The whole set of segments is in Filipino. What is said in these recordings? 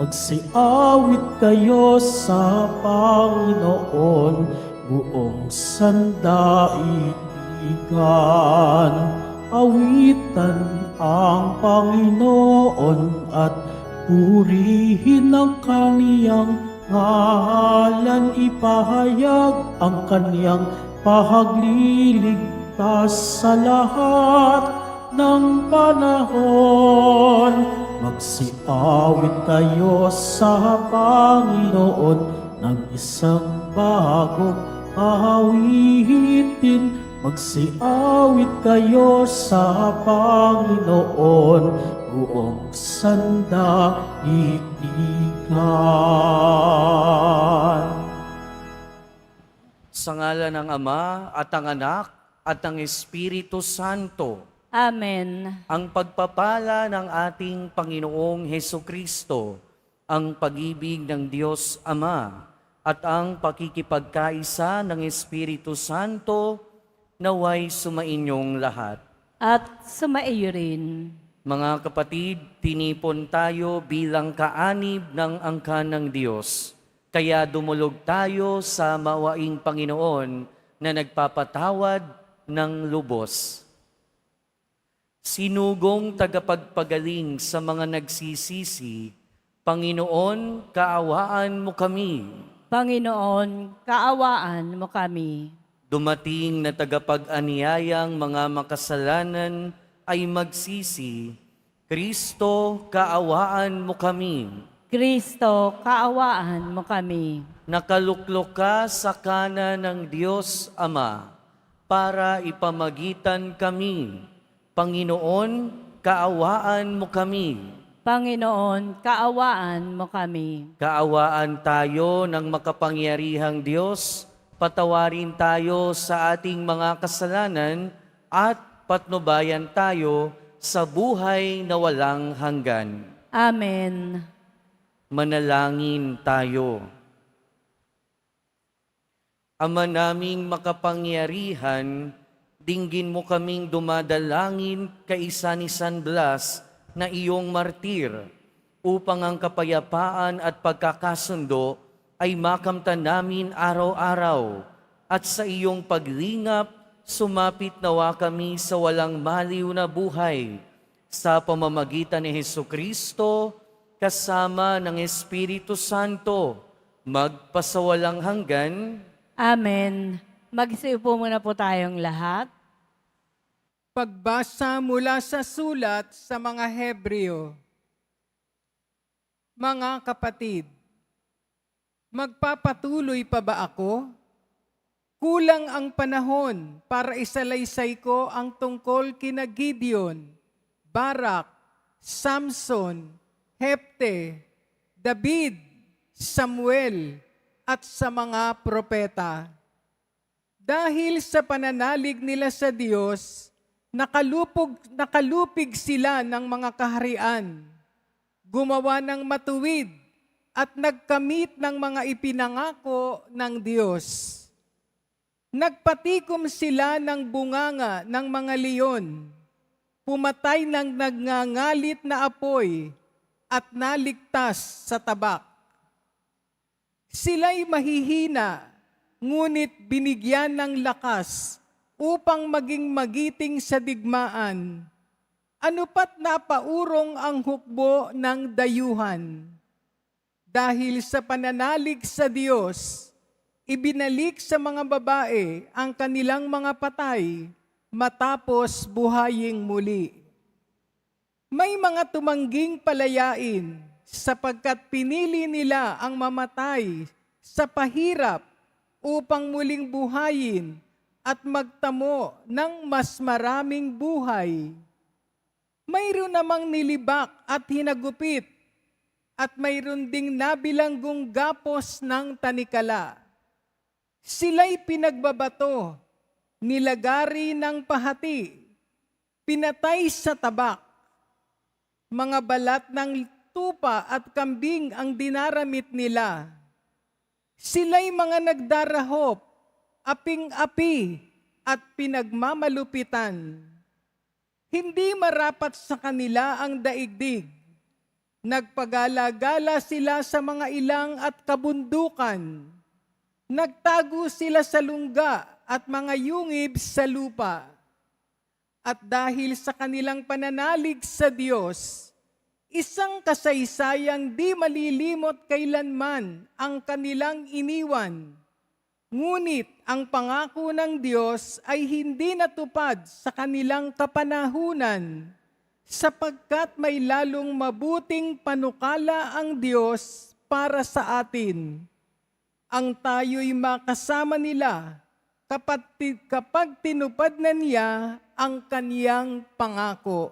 Magsiawit kayo sa Panginoon, buong sandaigdigan. Awitan ang Panginoon at purihin ang kaniyang ngalan. Ipahayag ang kaniyang pahagliligtas sa lahat ng panahon. Magsiawit kayo sa Panginoon ng isang bagong awitin. Magsiawit kayo sa Panginoon, buong sandaigdigan. Sa ngala ng Ama at ang Anak at ang Espiritu Santo. Amen. Ang pagpapala ng ating Panginoong Hesukristo, ang pag-ibig ng Diyos Ama, at ang pakikipagkaisa ng Espiritu Santo, naway sumainyong lahat. At sumaiyo rin. Mga kapatid, tinipon tayo bilang kaanib ng angkan ng Diyos. Kaya dumulog tayo sa mawaing Panginoon na nagpapatawad ng lubos. Sinugong tagapagpagaling sa mga nagsisisi, Panginoon, kaawaan mo kami. Panginoon, kaawaan mo kami. Dumating na tagapag-aniyayang mga makasalanan ay magsisi, Kristo, kaawaan mo kami. Kristo, kaawaan mo kami. Nakaluklok ka sa kanan ng Diyos Ama para ipamagitan kami. Panginoon, kaawaan mo kami. Panginoon, kaawaan mo kami. Kaawaan tayo ng makapangyarihang Diyos, patawarin tayo sa ating mga kasalanan at patnubayan tayo sa buhay na walang hanggan. Amen. Manalangin tayo. Ama naming makapangyarihan, dinggin mo kaming dumadalangin kay San Blas na iyong martir, upang ang kapayapaan at pagkakasundo ay makamtan namin araw-araw, at sa iyong paglingap, sumapit nawa kami sa walang maliw na buhay, sa pamamagitan ni Hesukristo, kasama ng Espiritu Santo, magpasawalang hanggan. Amen. Magsiupo muna po tayong lahat. Pagbasa mula sa sulat sa mga Hebreo. Mga kapatid, magpapatuloy pa ba ako? Kulang ang panahon para isalaysay ko ang tungkol kina Gideon, Barak, Samson, Hepte, David, Samuel, at sa mga propeta. Dahil sa pananalig nila sa Diyos, nakalupig sila ng mga kaharian, gumawa ng matuwid at nagkamit ng mga ipinangako ng Diyos. Nagpatikom sila ng bunganga ng mga leon, pumatay ng nagngangalit na apoy at naligtas sa tabak. Sila'y mahihina, ngunit binigyan ng lakas upang maging magiting sa digmaan. Ano pat napaurong ang hukbo ng dayuhan. Dahil sa pananalig sa Diyos, ibinalik sa mga babae ang kanilang mga patay matapos buhaying muli. May mga tumangging palayain sapagkat pinili nila ang mamatay sa pahirap upang muling buhayin at magtamo ng mas maraming buhay. Mayroon namang nilibak at hinagupit, at mayroon ding nabilanggong gapos ng tanikala. Sila'y pinagbabato, nilagari ng pahati, pinatay sa tabak. Mga balat ng tupa at kambing ang dinaramit nila. Sila'y mga nagdarahop, aping-api at pinagmamalupitan. Hindi marapat sa kanila ang daigdig. Nagpagala-gala sila sa mga ilang at kabundukan. Nagtago sila sa lungga at mga yungib sa lupa. At dahil sa kanilang pananalig sa Diyos, isang kasaysayang di malilimot kailanman ang kanilang iniwan. Ngunit ang pangako ng Diyos ay hindi natupad sa kanilang kapanahunan, sapagkat may lalong mabuting panukala ang Diyos para sa atin. Ang tayo'y makasama nila kapag tinupad na niya ang kaniyang pangako.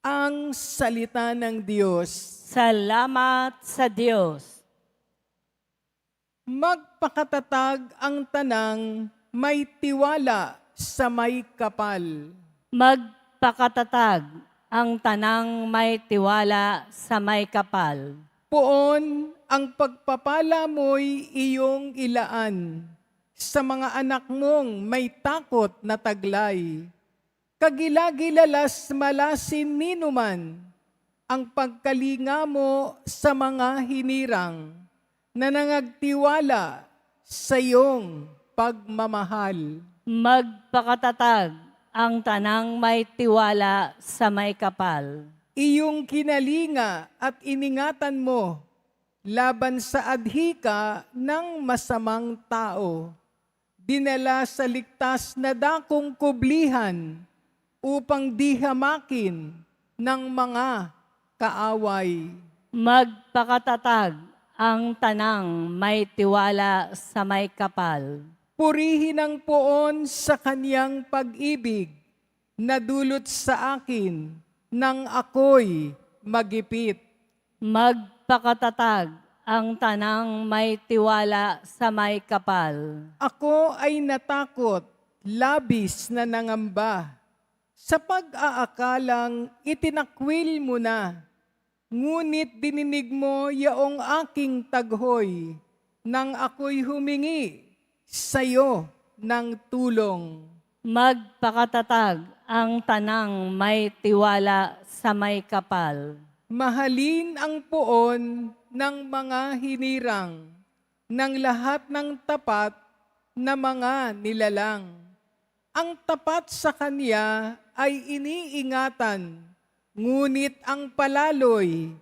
Ang salita ng Diyos. Salamat sa Diyos. Magpakatatag ang tanang may tiwala sa may kapal. Magpakatatag ang tanang may tiwala sa may kapal. Poon ang pagpapala mo'y iyong ilaan sa mga anak mong may takot na taglay. Kagilagilalas malasin ninuman ang pagkalinga mo sa mga hinirang na nangagtiwala sa iyong pagmamahal. Magpakatatag ang tanang may tiwala sa may kapal. Iyong kinalinga at iningatan mo laban sa adhika ng masamang tao. Dinala sa ligtas na dakong kublihan upang di hamakin ng mga kaaway. Magpakatatag ang tanang may tiwala sa may kapal. Purihin ang poon sa kaniyang pag-ibig na dulot sa akin nang ako'y magipit. Magpakatatag ang tanang may tiwala sa may kapal. Ako ay natakot, labis na nangamba, sa pag-aakalang itinakwil mo na. Ngunit dininig mo yaong aking taghoy, nang ako'y humingi sa'yo ng tulong. Magpakatatag ang tanang may tiwala sa may kapal. Mahalin ang poon ng mga hinirang, ng lahat ng tapat na mga nilalang. Ang tapat sa kanya ay iniingatan, ngunit ang palaloy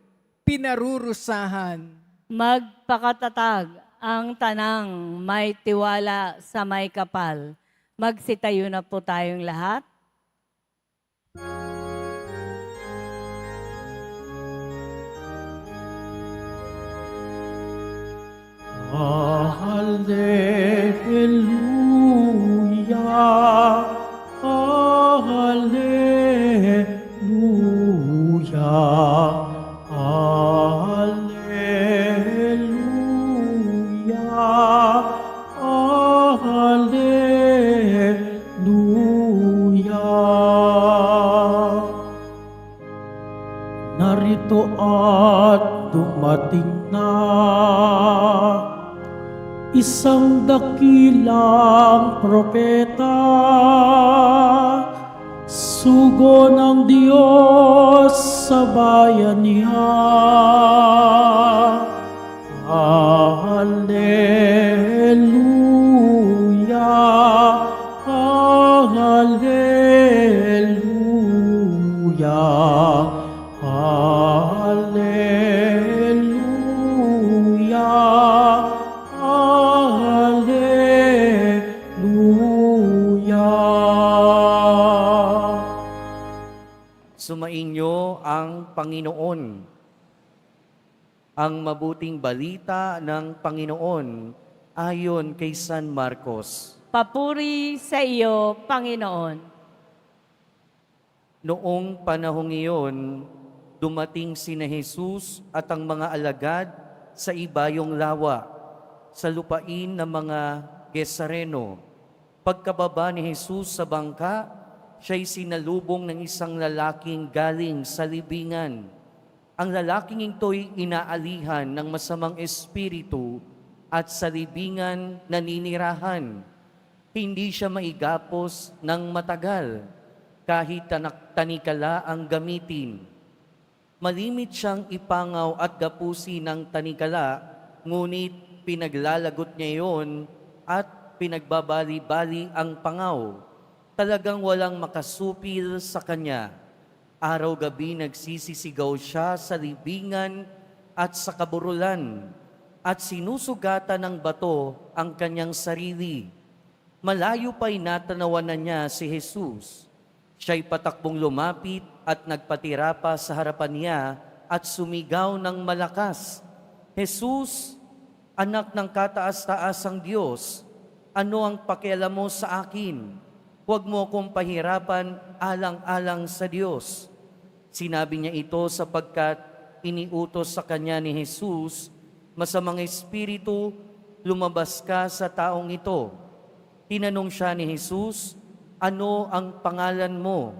pinarurusahan. Magpakatatag ang tanang may tiwala sa may kapal. Magsitayo na po tayong lahat. Hallelujah, Hallelujah, Hallelujah, Hallelujah. Narito at dumating na isang dakilang propeta, sugo ng Diyos sa bayan niya. Hallelujah, Hallelujah, Hallelujah, Hallelujah. Sumainyo ang Panginoon. Ang mabuting balita ng Panginoon ayon kay San Marcos. Papuri sa iyo, Panginoon. Noong panahong iyon, dumating sina Jesus at ang mga alagad sa ibayong lawa, sa lupain ng mga Gesareno. Pagkababa ni Jesus sa bangka, siya'y sinalubong ng isang lalaking galing sa libingan. Ang lalaking ito'y inaalihan ng masamang espiritu at sa libingan naninirahan. Hindi siya maigapos ng matagal kahit tanikala ang gamitin. Malimit siyang ipangaw at gapusi ng tanikala, ngunit pinaglalagot niya iyon at pinagbabali-bali ang pangaw. Talagang walang makasupil sa kanya. Araw-gabi nagsisisigaw siya sa libingan at sa kaburulan, at sinusugatan ng bato ang kanyang sarili. Malayo pa'y natanawan na niya si Jesus. Siya'y patakbong lumapit at nagpatira pa sa harapan niya at sumigaw ng malakas, "Jesus, anak ng kataas-taasang Diyos, ano ang pakialam mo sa akin? Huwag mo akong pahirapan alang-alang sa Diyos." Sinabi niya ito sapagkat iniutos sa kanya ni Jesus, "Masamang espiritu, lumabas ka sa taong ito." Tinanong siya ni Jesus, "Ano ang pangalan mo?"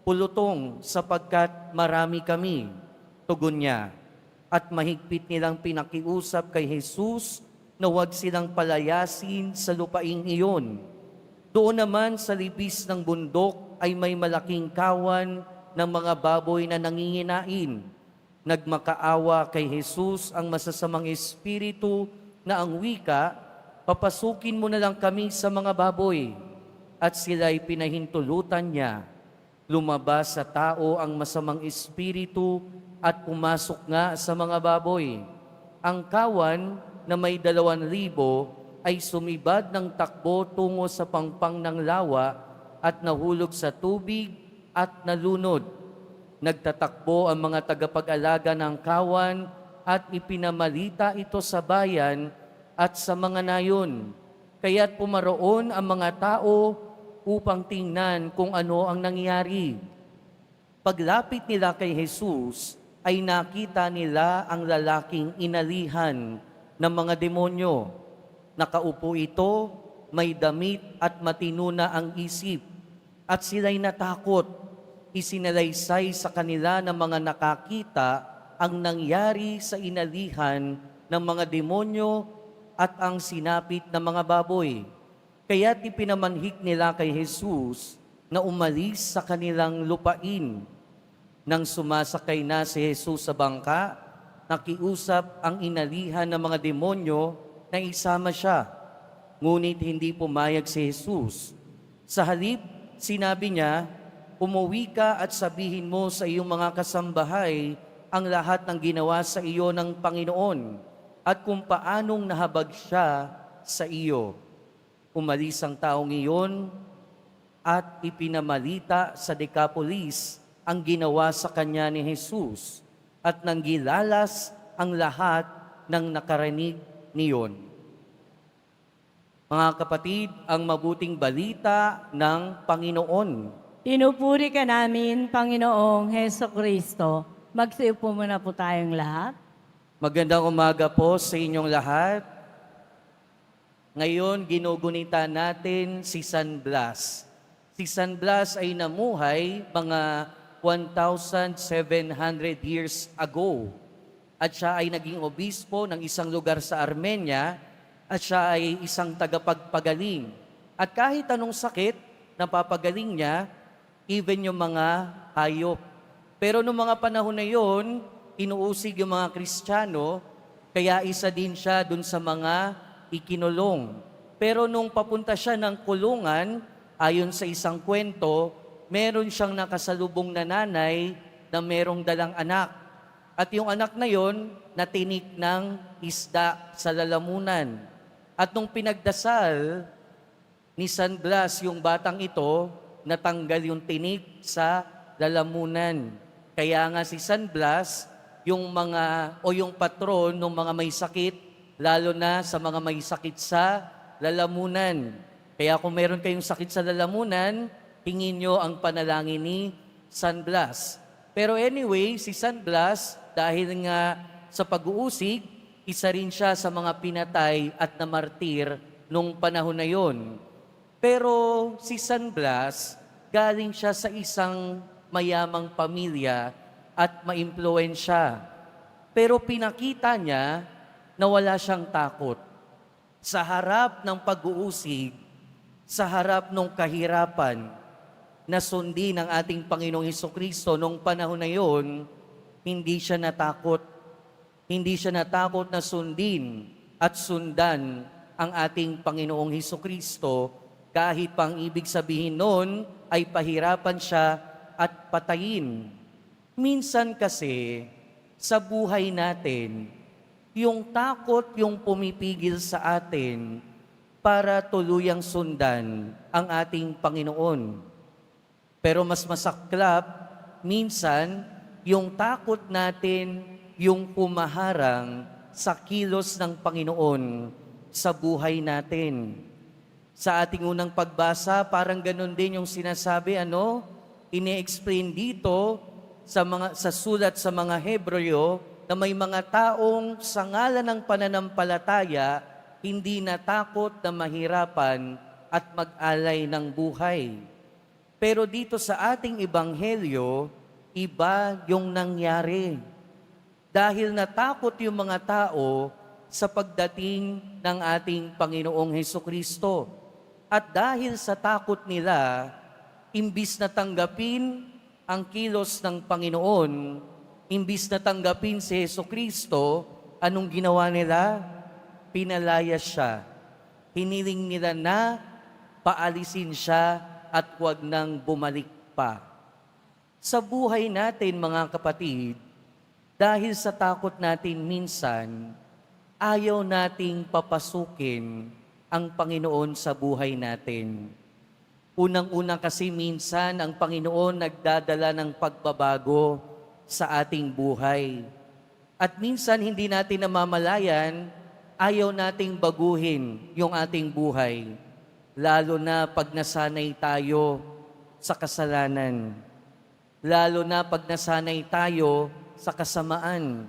"Pulutong, sapagkat marami kami," tugon niya. At mahigpit nilang pinakiusap kay Jesus na huwag silang palayasin sa lupaing iyon. Doon naman sa libis ng bundok ay may malaking kawan ng mga baboy na nanginginain. Nagmakaawa kay Jesus ang masasamang espiritu na ang wika, "Papasukin mo na lang kami sa mga baboy." At sila'y pinahintulutan niya. Lumabas sa tao ang masamang espiritu at pumasok nga sa mga baboy. Ang kawan na may 2,000 ay sumibad ng takbo tungo sa pangpang ng lawa at nahulog sa tubig at nalunod. Nagtatakbo ang mga tagapag-alaga ng kawan at ipinamalita ito sa bayan at sa mga nayon. Kaya't pumaroon ang mga tao upang tingnan kung ano ang nangyari. Paglapit nila kay Jesus, ay nakita nila ang lalaking inalihan ng mga demonyo. Nakaupo ito, may damit at matino na ang isip, at sila'y natakot. Isinalaysay sa kanila ng mga nakakita ang nangyari sa inalihan ng mga demonyo at ang sinapit ng mga baboy. Kaya't ipinamanhik nila kay Jesus na umalis sa kanilang lupain. Nang sumasakay na si Jesus sa bangka, nakiusap ang inalihan ng mga demonyo na isama siya. Ngunit hindi pumayag si Jesus. Sa halip, sinabi niya, "Umuwi ka at sabihin mo sa iyong mga kasambahay ang lahat ng ginawa sa iyo ng Panginoon at kung paanong nahabag siya sa iyo." Umalis ang taong iyon at ipinamalita sa Decapolis ang ginawa sa kanya ni Jesus at nanggilalas ang lahat ng nakarinig niyon. Mga kapatid, ang mabuting balita ng Panginoon. Pinupuri ka namin, Panginoong Heso Kristo. Magsiupo muna po tayong lahat. Magandang umaga po sa inyong lahat. Ngayon, ginugunita natin si San Blas. Si San Blas ay namuhay mga 1,700 years ago. At siya ay naging obispo ng isang lugar sa Armenia at siya ay isang tagapagpagaling. At kahit anong sakit, napapagaling niya, even yung mga hayop. Pero noong mga panahon na yon, inuusig yung mga Kristiyano, kaya isa din siya dun sa mga ikinulong. Pero nung papunta siya ng kulungan, ayon sa isang kwento, meron siyang nakasalubong na nanay na merong dalang anak. At yung anak na yon, natinik ng isda sa lalamunan. At nung pinagdasal ni San Blas yung batang ito, natanggal yung tinik sa lalamunan. Kaya nga si San Blas, yung patron ng mga may sakit, lalo na sa mga may sakit sa lalamunan. Kaya kung meron kayong sakit sa lalamunan, hingin nyo ang panalangin ni San Blas. Pero anyway, si San Blas, dahil nga sa pag-uusig, isa rin siya sa mga pinatay at namartir nung panahon na yon. Pero si San Blas, galing siya sa isang mayamang pamilya at maimpluwensya. Pero pinakita niya na wala siyang takot. Sa harap ng pag-uusig, sa harap ng kahirapan na sundin ng ating Panginoong Hesukristo noong panahon na yon, hindi siya natakot. Hindi siya natakot na sundin at sundan ang ating Panginoong Hesukristo kahit pang ibig sabihin noon ay pahirapan siya at patayin. Minsan kasi sa buhay natin, yung takot yung pumipigil sa atin para tuluyang sundan ang ating Panginoon. Pero mas masaklap, minsan, yung takot natin yung pumaharang sa kilos ng Panginoon sa buhay natin. Sa ating unang pagbasa, parang ganun din yung sinasabi, ine-explain dito sa sulat sa mga Hebreo na may mga taong sa ngalan ng pananampalataya hindi natakot na mahirapan at mag-alay ng buhay. Pero dito sa ating ebanghelyo, iba yung nangyari. Dahil natakot yung mga tao sa pagdating ng ating Panginoong Hesukristo. At dahil sa takot nila, imbis na tanggapin ang kilos ng Panginoon, imbis na tanggapin si Hesukristo, anong ginawa nila? Pinalaya siya. Hiniling nila na paalisin siya at huwag nang bumalik pa. Sa buhay natin, mga kapatid, dahil sa takot natin minsan, ayaw nating papasukin ang Panginoon sa buhay natin. Unang-una kasi minsan ang Panginoon nagdadala ng pagbabago sa ating buhay. At minsan hindi natin namamalayan, ayaw nating baguhin yung ating buhay. Lalo na pag nasanay tayo sa kasalanan. Lalo na pag nasanay tayo sa kasamaan.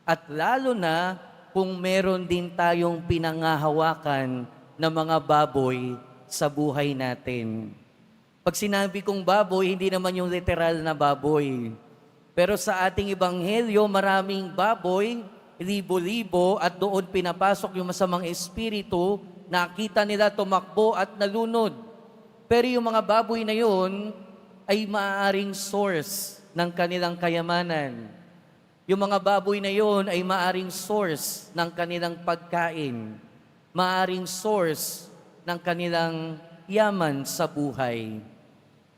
At lalo na kung meron din tayong pinangahawakan na mga baboy sa buhay natin. Pag sinabi kong baboy, hindi naman yung literal na baboy. Pero sa ating ebanghelyo, maraming baboy, libo-libo, at doon pinapasok yung masamang espiritu, nakita nila tumakbo at nalunod. Pero yung mga baboy na yun ay maaaring source ng kanilang kayamanan. Yung mga baboy na yon ay maaring source ng kanilang pagkain, maaring source ng kanilang yaman sa buhay.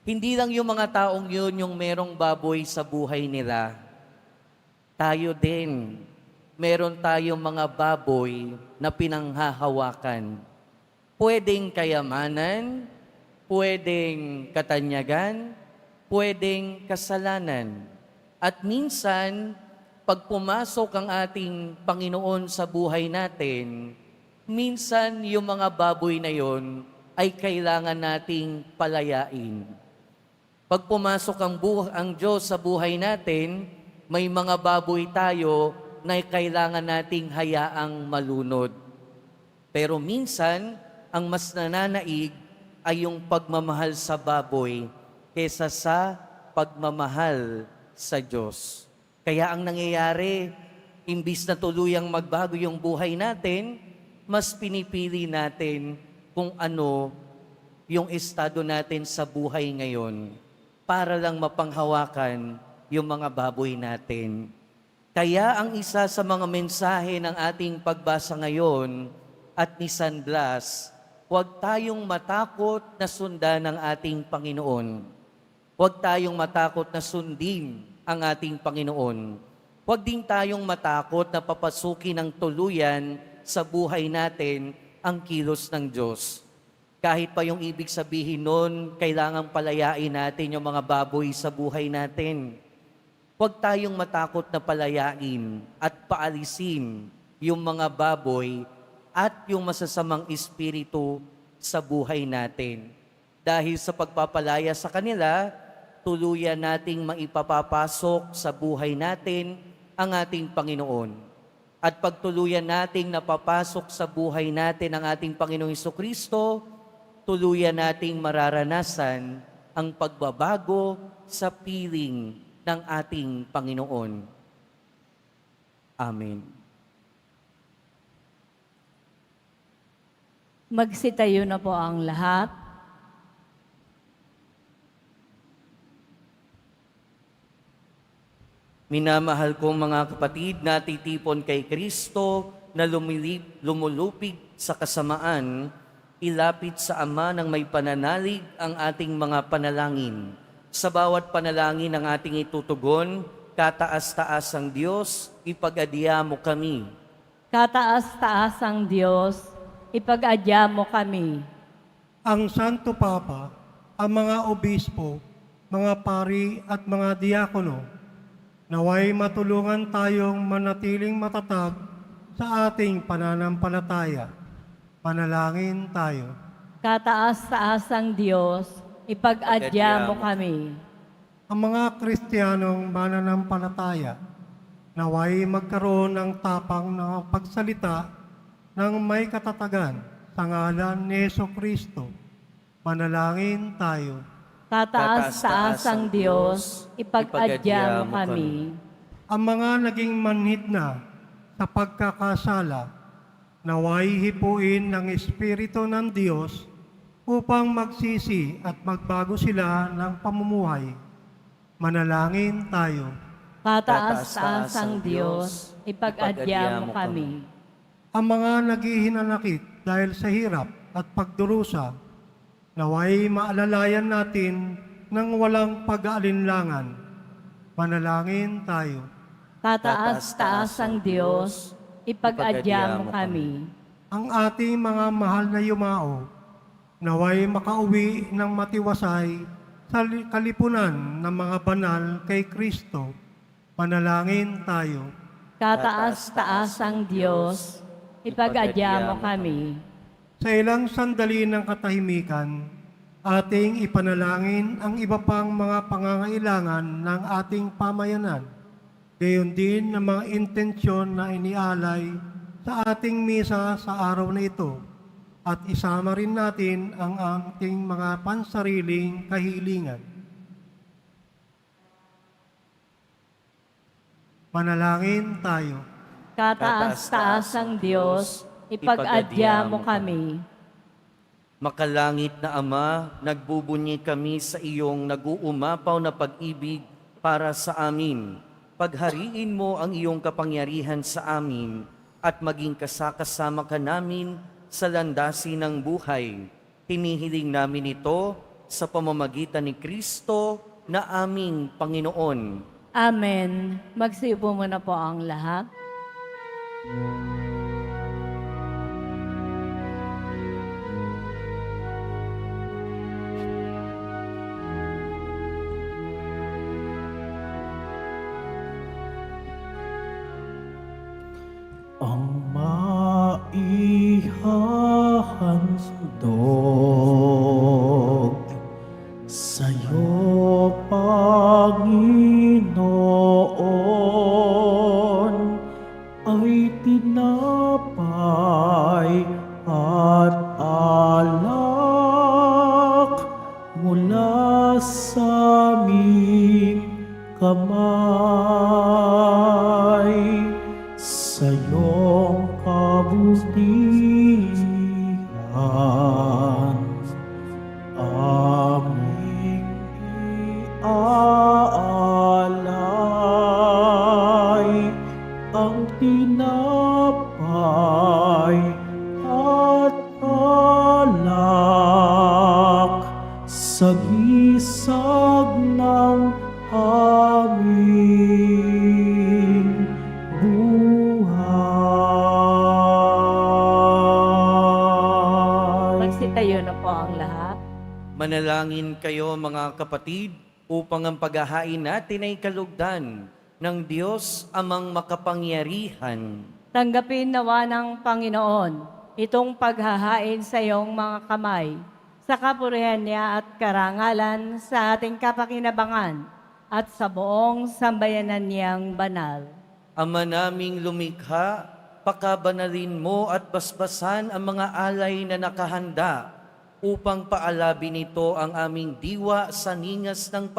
Hindi lang yung mga taong yun yung merong baboy sa buhay nila. Tayo din, meron tayong mga baboy na pinanghahawakan. Pwedeng kayamanan, pwedeng katanyagan, pwedeng kasalanan. At minsan, pag pumasok ang ating Panginoon sa buhay natin, minsan yung mga baboy na yon ay kailangan nating palayain. Pag pumasok ang Diyos sa buhay natin, may mga baboy tayo na kailangan nating hayaang malunod. Pero minsan, ang mas nananaig ay yung pagmamahal sa baboy kesa sa pagmamahal sa Diyos. Kaya ang nangyayari, imbis na tuluyang magbago yung buhay natin, mas pinipili natin kung ano yung estado natin sa buhay ngayon para lang mapanghawakan yung mga baboy natin. Kaya ang isa sa mga mensahe ng ating pagbasa ngayon at ni San Blas, huwag tayong matakot na sundan ng ating Panginoon. Huwag tayong matakot na sundin ang ating Panginoon. Huwag din tayong matakot na papasukin ng tuluyan sa buhay natin ang kilos ng Diyos. Kahit pa yung ibig sabihin nun, kailangang palayain natin yung mga baboy sa buhay natin. Huwag tayong matakot na palayain at paalisin yung mga baboy at yung masasamang espiritu sa buhay natin. Dahil sa pagpapalaya sa kanila, tuluyan nating maipapapasok sa buhay natin ang ating Panginoon. At pagtuluyan nating napapasok sa buhay natin ang ating Panginoong Hesukristo, tuluyan nating mararanasan ang pagbabago sa piling ng ating Panginoon. Amen. Magsitayo na po ang lahat. Minamahal kong mga kapatid, natitipon kay Kristo na lumulupig sa kasamaan, ilapit sa Ama ng may pananalig ang ating mga panalangin. Sa bawat panalangin ang ating itutugon, kataas-taas ang Diyos, ipag-adya mo kami. Kataas-taas ang Diyos, ipag-adya mo kami. Ang Santo Papa, ang mga obispo, mga pari at mga diakono, naway matulungan tayong manatiling matatag sa ating pananampalataya. Panalangin tayo. Kataas-taas ang Diyos, ipag-adya mo kami. Ang mga Kristiyanong mananampalataya, naway magkaroon ng tapang na pagsalita ng may katatagan sa ngalan ni Jesucristo. Panalangin tayo. Kataas-taas ang Diyos, ipag-adya mo kami. Ang mga naging manhid na sa pagkakasala, naway hipuin ng Espiritu ng Diyos upang magsisi at magbago sila ng pamumuhay. Manalangin tayo. Kataas-taas ang Diyos, ipag-adya mo kami. Ang mga naghihinanakit dahil sa hirap at pagdurusa, naway maalalayan natin ng walang pag-aalinlangan. Manalangin tayo. Kataas-taas ang Diyos, ipag-adya mo kami. Ang ating mga mahal na yumao, naway makauwi ng matiwasay sa kalipunan ng mga banal kay Kristo. Manalangin tayo. Kataas-taas ang Diyos, ipag-adya mo kami. Sa ilang sandali ng katahimikan, ating ipanalangin ang iba pang mga pangangailangan ng ating pamayanan. Gayon din ang mga intensyon na inialay sa ating misa sa araw na ito. At isama rin natin ang ating mga pansariling kahilingan. Manalangin tayo. Kataas-taas ang Diyos, ipag-adya mo kami. Makalangit na Ama, nagbubunyi kami sa iyong nag-uumapaw na pag-ibig para sa amin. Paghariin mo ang iyong kapangyarihan sa amin at maging kasakasama ka namin sa landasin ng buhay. Hinihiling namin ito sa pamamagitan ni Kristo na aming Panginoon. Amen. Magsiupo muna po ang lahat. Ang maihahandog sa'yo, Panginoon, ay tinapay at alak mula sa aming kamay. Sa iyong kabutihan, aming iaalay ang tinapay at alak sa gisag ng aming buhay. Magsitayo na po ang lahat. Manalangin kayo mga kapatid upang ang paghahain natin ay kalugdan ng Diyos amang makapangyarihan. Tanggapin nawa ng Panginoon itong paghahain sa iyong mga kamay, sa kapurihan niya at karangalan sa ating kapakinabangan at sa buong sambayanan niyang banal. Ama naming lumikha, pakabanalin mo at basbasan ang mga alay na nakahanda upang paalabi nito ang aming diwa sa ningas ng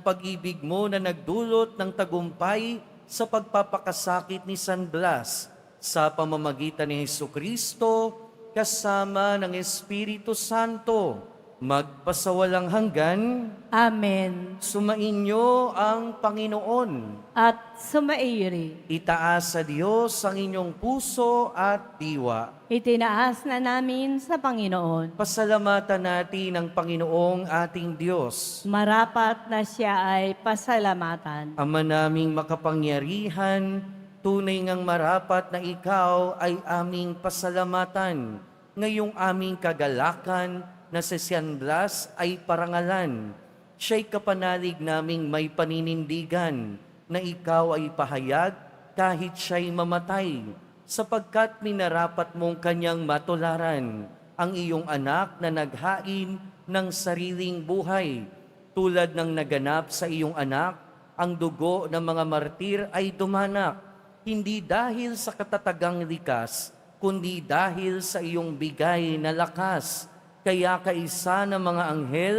pag-ibig mo na nagdulot ng tagumpay sa pagpapakasakit ni San Blas sa pamamagitan ni Jesucristo kasama ng Espiritu Santo magpasawalang hanggan. Amen. Sumainyo ang Panginoon. At sumairi. Itaas sa Diyos ang inyong puso at diwa. Itinaas na namin sa Panginoon. Pasalamatan natin ang Panginoong ating Diyos. Marapat na siya ay pasalamatan. Ama naming makapangyarihan, tunay ngang marapat na ikaw ay aming pasalamatan. Ngayong aming kagalakan na si San Blas ay parangalan. Siya'y kapanalig naming may paninindigan na ikaw ay pahayag kahit siya'y mamatay, sapagkat minarapat mong kanyang matularan ang iyong anak na naghain ng sariling buhay. Tulad ng naganap sa iyong anak, ang dugo ng mga martir ay dumanak, hindi dahil sa katatagang likas, kundi dahil sa iyong bigay na lakas. Kaya kaisa ng mga anghel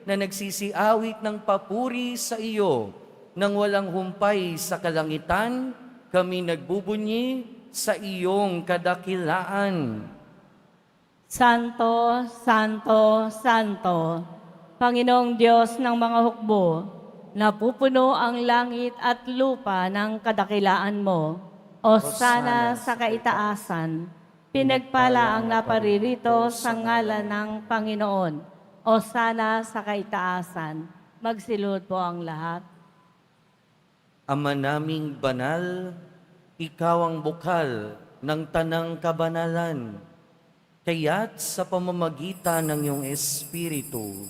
na nagsisiawit ng papuri sa iyo, nang walang humpay sa kalangitan, kami nagbubunyi sa iyong kadakilaan. Santo, Santo, Santo, Panginoong Diyos ng mga hukbo, napupuno ang langit at lupa ng kadakilaan mo. O sana sa kaitaasan, pinagpala ang naparirito sa ngalan ng Panginoon. O sana sa kaitaasan, magsilod po ang lahat. Ama naming banal, ikaw ang bukal ng tanang kabanalan. Kaya't sa pamamagitan ng iyong Espiritu,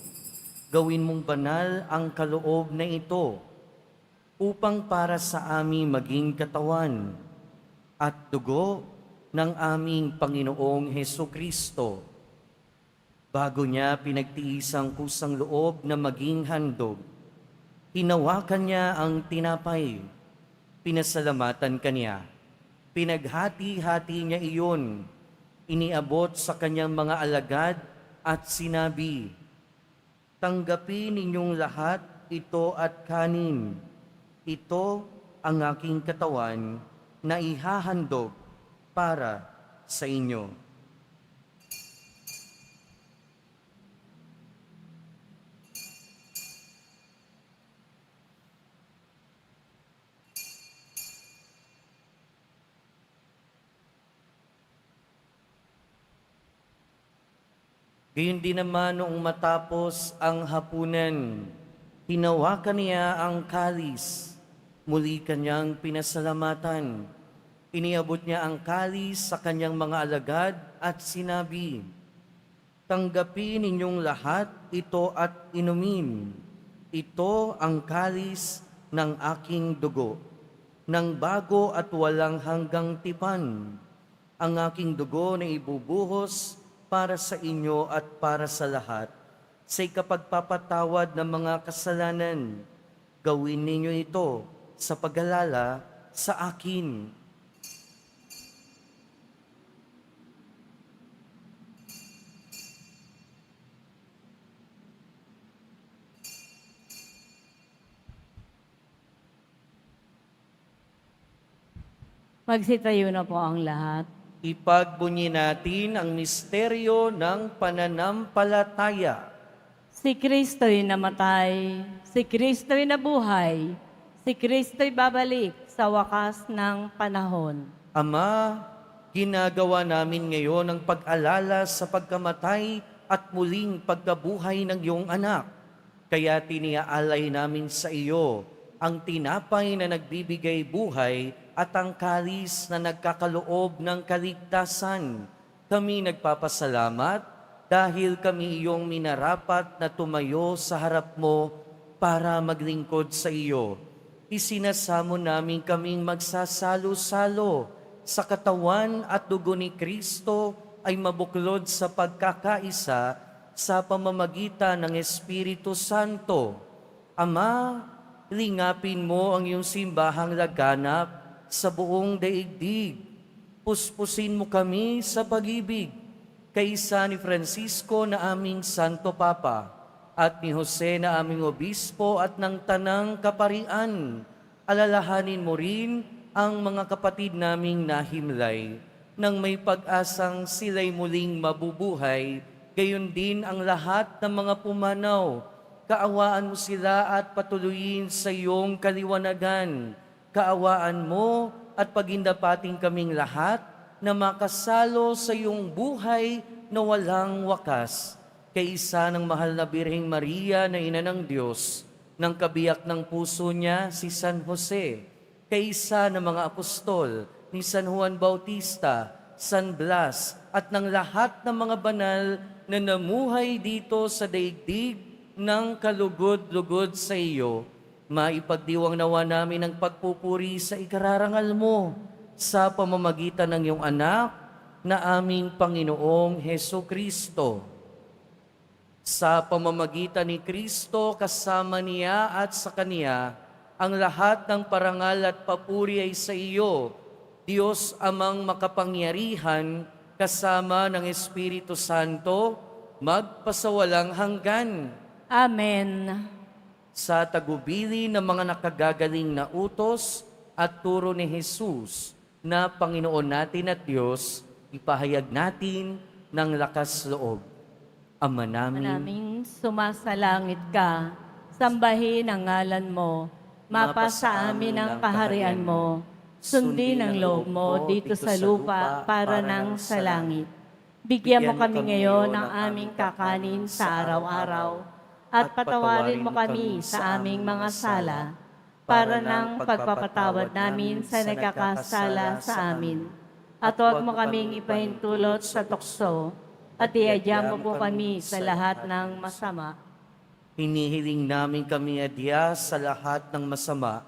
gawin mong banal ang kaloob na ito upang para sa amin maging katawan at dugo ng aming Panginoong Hesukristo. Bago niya pinagtiis ang kusang loob na maging handog, hinawakan niya ang tinapay, pinasalamatan kaniya, pinaghati-hati niya iyon, iniabot sa kanyang mga alagad at sinabi, "Tanggapin ninyong lahat ito at kanin. Ito ang aking katawan na ihahandog para sa inyo." Gayon din naman noong matapos ang hapunan, hinawakan niya ang kalis, muli kanyang pinasalamatan. Iniabot niya ang kalis sa kanyang mga alagad at sinabi, "Tanggapin ninyong lahat ito at inumin. Ito ang kalis ng aking dugo, ng bago at walang hanggang tipan. Ang aking dugo na ibubuhos para sa inyo at para sa lahat, sa ikapagpapatawad ng mga kasalanan. Gawin ninyo ito sa pag-alala sa akin." Magsitayo na po ang lahat. Ipagbunyi natin ang misteryo ng pananampalataya. Si Kristo'y namatay, si Kristo'y nabuhay, si Kristo'y babalik sa wakas ng panahon. Ama, ginagawa namin ngayon ang pag-alala sa pagkamatay at muling pagkabuhay ng iyong anak. Kaya tiniaalay namin sa iyo ang tinapay na nagbibigay buhay at ang kalis na nagkakaloob ng kaligtasan. Kami nagpapasalamat dahil kami iyong minarapat na tumayo sa harap mo para maglingkod sa iyo. Isinasamo namin kaming magsasalo-salo sa katawan at dugo ni Kristo ay mabuklod sa pagkakaisa sa pamamagitan ng Espiritu Santo. Ama, lingapin mo ang iyong simbahang laganap sa buong daigdig. Puspusin mo kami sa pag-ibig, kaisa ni Francisco na aming Santo Papa, at ni Jose na aming Obispo at ng Tanang Kaparian. Alalahanin mo rin ang mga kapatid naming nahimlay, nang may pag-asang sila'y muling mabubuhay, gayon din ang lahat ng mga pumanaw. Kaawaan mo sila at patuloyin sa iyong kaliwanagan. Kaawaan mo at pagindapating kaming lahat na makasalo sa iyong buhay na walang wakas. Kaisa ng mahal na Birheng Maria na Ina ng Diyos, ng kabiyak ng puso niya si San Jose, kaisa ng mga apostol ni San Juan Bautista, San Blas, at ng lahat ng mga banal na namuhay dito sa daigdig ng kalugod-lugod sa iyo, maipagdiwang nawa namin ang pagpupuri sa ikararangal mo sa pamamagitan ng iyong anak na aming Panginoong Heso Kristo. Sa pamamagitan ni Kristo, kasama niya at sa Kaniya, ang lahat ng parangal at papuri ay sa iyo, Diyos Amang makapangyarihan, kasama ng Espiritu Santo, magpasawalang hanggan. Amen. Sa tagubili ng mga nakagagaling na utos at turo ni Jesus na Panginoon natin at Diyos, ipahayag natin ng lakas loob. Ama namin, Naming sumasalangit ka, sambahin ang ngalan mo, mapasa amin ang kaharian mo, sundin ang loob mo dito sa lupa para nang sa langit. Bigyan mo kami ngayon ng aming kakanin sa araw-araw, at patawarin mo kami sa aming mga sala, para ng pagpapatawad namin sa nagkakasala sa amin. At huwag mo kaming ipahintulot sa tukso, at iadya mo po kami sa lahat ng masama. hinihiling namin kami adya sa lahat ng masama,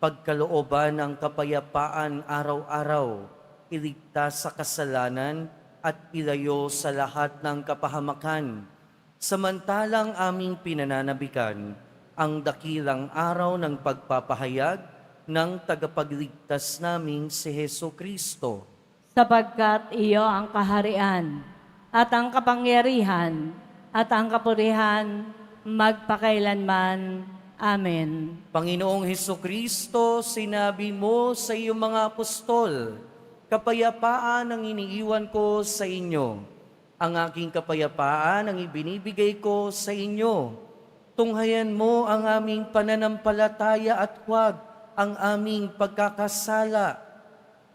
pagkalooban ng kapayapaan araw-araw, iligtas sa kasalanan at ilayo sa lahat ng kapahamakan. Samantalang aming pinananabikan ang dakilang araw ng pagpapahayag ng tagapagligtas naming si Heso Kristo. Sapagkat iyo ang kaharian, at ang kapangyarihan, at ang kapurihan, magpakailanman. Amen. Panginoong Heso Kristo, sinabi mo sa iyong mga apostol, kapayapaan ang iniiwan ko sa inyo. Ang aking kapayapaan ang ibinibigay ko sa inyo. Tunghayan mo ang aming pananampalataya at huwag ang aming pagkakasala.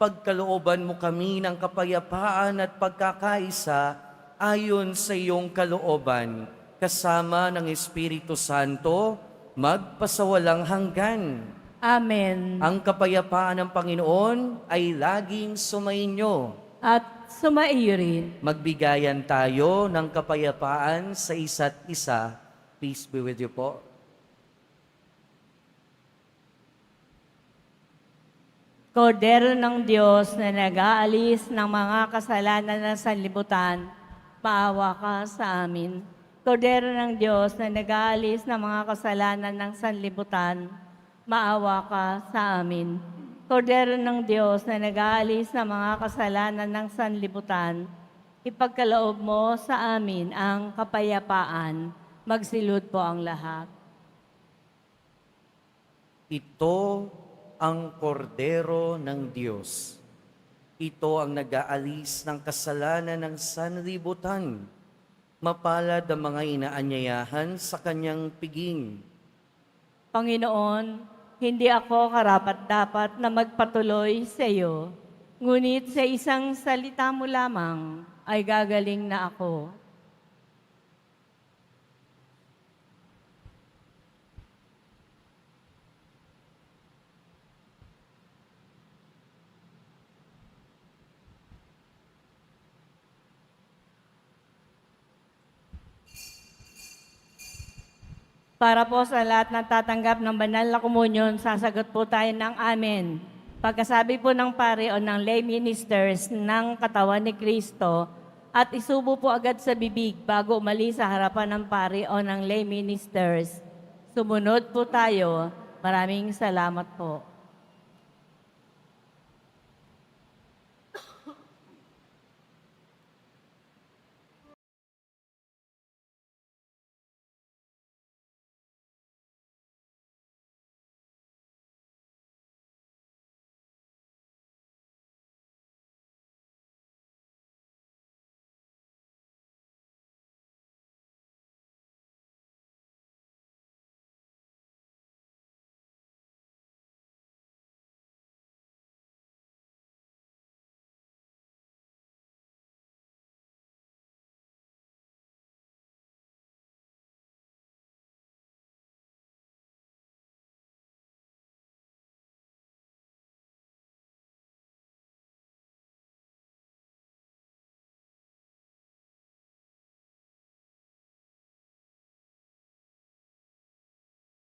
Pagkalooban mo kami ng kapayapaan at pagkakaisa ayon sa iyong kalooban, kasama ng Espiritu Santo, magpasawalang hanggan. Amen. Ang kapayapaan ng Panginoon ay laging sumainyo. At sumaiyo rin. Magbigayan tayo ng kapayapaan sa isa't isa. Peace be with you po. Kordero ng Diyos na nag-aalis ng mga kasalanan ng sanlibutan, maawa ka sa amin. Kordero ng Diyos na nag-aalis ng mga kasalanan ng sanlibutan, maawa ka sa amin. Kordero ng Diyos na nag-aalis ng mga kasalanan ng sanlibutan, ipagkaloob mo sa amin ang kapayapaan. Magsilud po ang lahat. Ito ang kordero ng Diyos. Ito ang nag-aalis ng kasalanan ng sanlibutan. Mapalad ang mga inaanyayahan sa kanyang piging. Panginoon, hindi ako karapat-dapat na magpatuloy sa iyo, ngunit sa isang salita mo lamang ay gagaling na ako. Para po sa lahat ng tatanggap ng banal na komunyon, sasagot po tayo ng amen. Pagkasabi po ng pare o ng lay ministers ng katawan ni Kristo, at isubo po agad sa bibig bago umalis sa harapan ng pare o ng lay ministers. Sumunod po tayo. Maraming salamat po.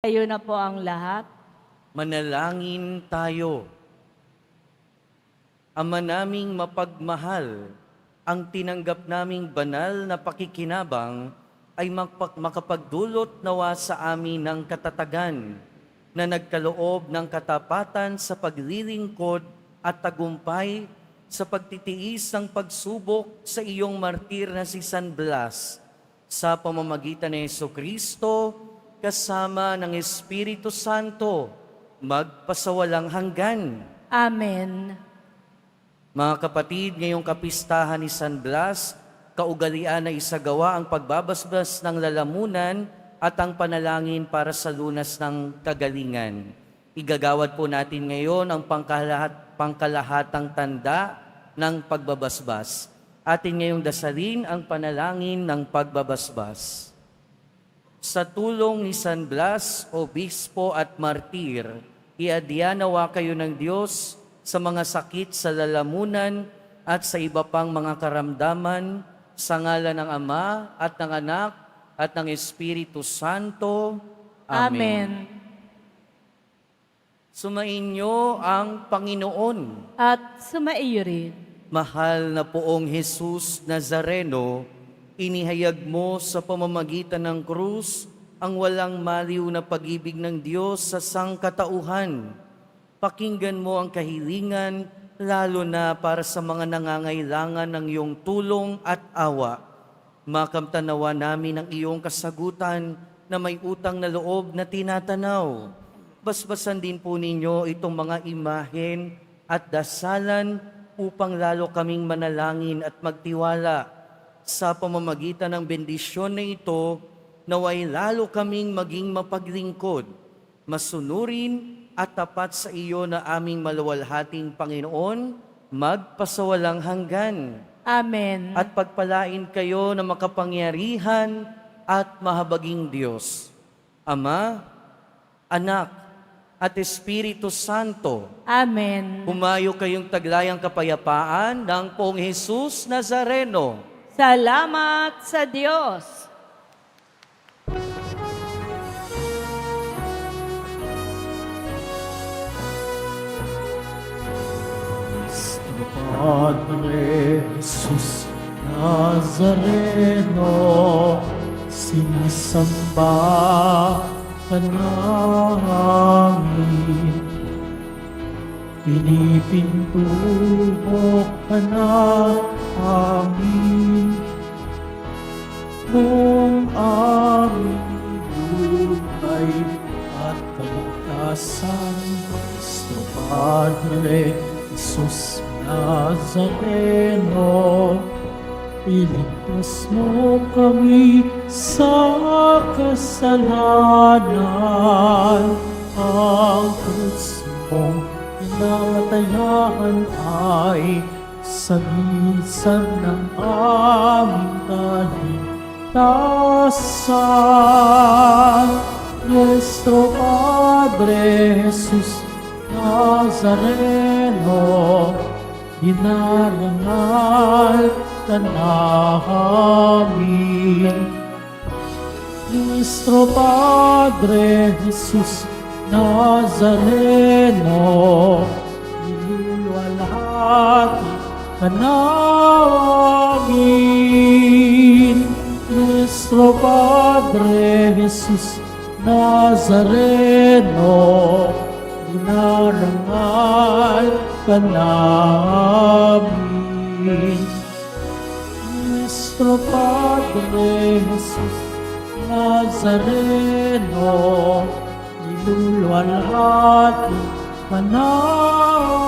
Kayo na po ang lahat. Manalangin tayo. Ama naming mapagmahal, ang tinanggap naming banal na pakikinabang ay makapagdulot nawa sa amin ng katatagan na nagkaloob ng katapatan sa paglilingkod at tagumpay sa pagtitiis ng pagsubok sa iyong martir na si San Blas sa pamamagitan ni Jesucristo kasama ng Espiritu Santo magpasawalang hanggan. Amen. Mga kapatid, ngayong kapistahan ni San Blas, kaugalian na isagawa ang pagbabasbas ng lalamunan at ang panalangin para sa lunas ng kagalingan. Igagawad po natin ngayon ang pangkalahatang tanda ng pagbabasbas. Atin ngayong dasalin ang panalangin ng pagbabasbas. Sa tulong ni San Blas, obispo at martir, iadya nawa kayo ng Diyos sa mga sakit sa lalamunan at sa iba pang mga karamdaman, sa ngalan ng Ama at ng Anak at ng Espiritu Santo. Amen. Sumainyo ang Panginoon. At sumaiyo rin. Mahal na poong Jesus Nazareno, inihayag mo sa pamamagitan ng krus ang walang maliw na pag-ibig ng Diyos sa sangkatauhan. Pakinggan mo ang kahilingan, lalo na para sa mga nangangailangan ng iyong tulong at awa. Makamtanawa namin ang iyong kasagutan na may utang na loob na tinatanaw. Basbasan din po ninyo itong mga imahen at dasalan upang lalo kaming manalangin at magtiwala. Sa pamamagitan ng bendisyon na ito, naway lalo kaming maging mapaglingkod, masunurin at tapat sa iyo na aming maluwalhating Panginoon, magpasawalang hanggan. Amen. At pagpalain kayo na makapangyarihan at mahabaging Diyos, Ama, Anak, at Espiritu Santo. Amen. Humayo kayong taglayang kapayapaan ng Poong Jesus Nazareno. Salamat sa Diyos. Padre Jesus Nazareno, sinasamba ka namin. Pinipintuho ka na amin. Kung aming buhay at kaligtasan, Cristo Padre Jesus Nazareno, iligtas mo kami sa kasalanan. Ang krus mong pinatayan ay sabisan ng aming kaligtasan. Nuestro Padre Jesus Nazareno, dinarangal ka namin. Nuestro Padre Jesus Nazareno, niluwalhati ka namin. Nuestro Padre Jesus Nazareno, dinarangal ka namin. Nuestro Padre Jesus Nazareno, niluluwalhati ka namin.